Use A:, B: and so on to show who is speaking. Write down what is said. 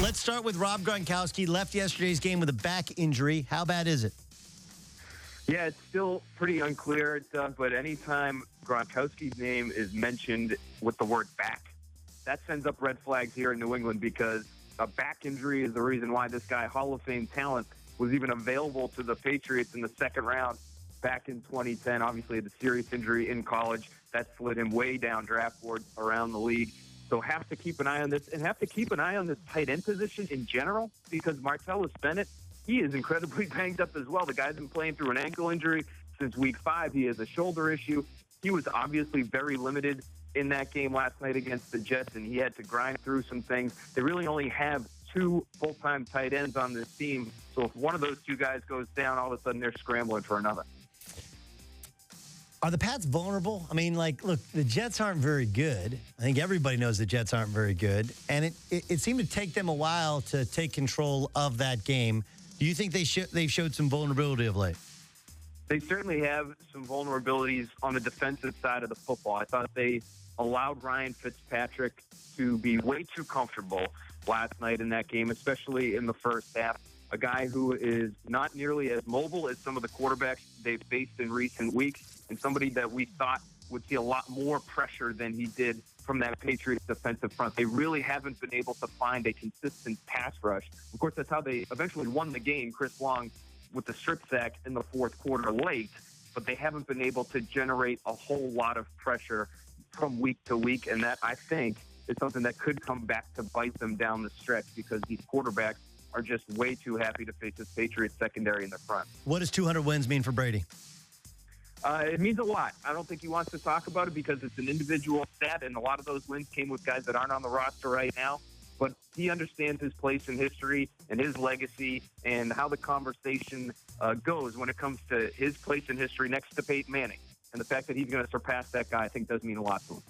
A: Let's start with Rob Gronkowski. Left yesterday's game with a back injury. How bad is it?
B: Yeah, it's still pretty unclear, Doug, but anytime Gronkowski's name is mentioned with the word back, that sends up red flags here in New England because a back injury is the reason why this guy, Hall of Fame talent, was even available to the Patriots in the second round back in 2010. Obviously, the serious injury in college that slid him way down draft boards around the league. So have to keep an eye on this, and have to keep an eye on this tight end position in general, because Martellus Bennett, he is incredibly banged up as well. The guy's been playing through an ankle injury since week 5. He has a shoulder issue. He was obviously very limited in that game last night against the Jets, and he had to grind through some things. They really only have 2 full-time tight ends on this team, so if one of those 2 guys goes down, all of a sudden they're scrambling for another.
A: Are the Pats vulnerable? I mean, look, the Jets aren't very good. I think everybody knows the Jets aren't very good. And it seemed to take them a while to take control of that game. Do you think they've showed some vulnerability of late?
B: They certainly have some vulnerabilities on the defensive side of the football. I thought they allowed Ryan Fitzpatrick to be way too comfortable last night in that game, especially in the first half. A guy who is not nearly as mobile as some of the quarterbacks they've faced in recent weeks, and somebody that we thought would see a lot more pressure than he did from that Patriots defensive front. They really haven't been able to find a consistent pass rush. Of course, that's how they eventually won the game, Chris Long, with the strip sack in the fourth quarter late, but they haven't been able to generate a whole lot of pressure from week to week, and that, I think, is something that could come back to bite them down the stretch because these quarterbacks are just way too happy to face this Patriots secondary in the front.
A: What does 200 wins mean for Brady?
B: It means a lot. I don't think he wants to talk about it because it's an individual stat, and a lot of those wins came with guys that aren't on the roster right now. But he understands his place in history and his legacy and how the conversation goes when it comes to his place in history next to Peyton Manning. And the fact that he's going to surpass that guy, I think, does mean a lot to him.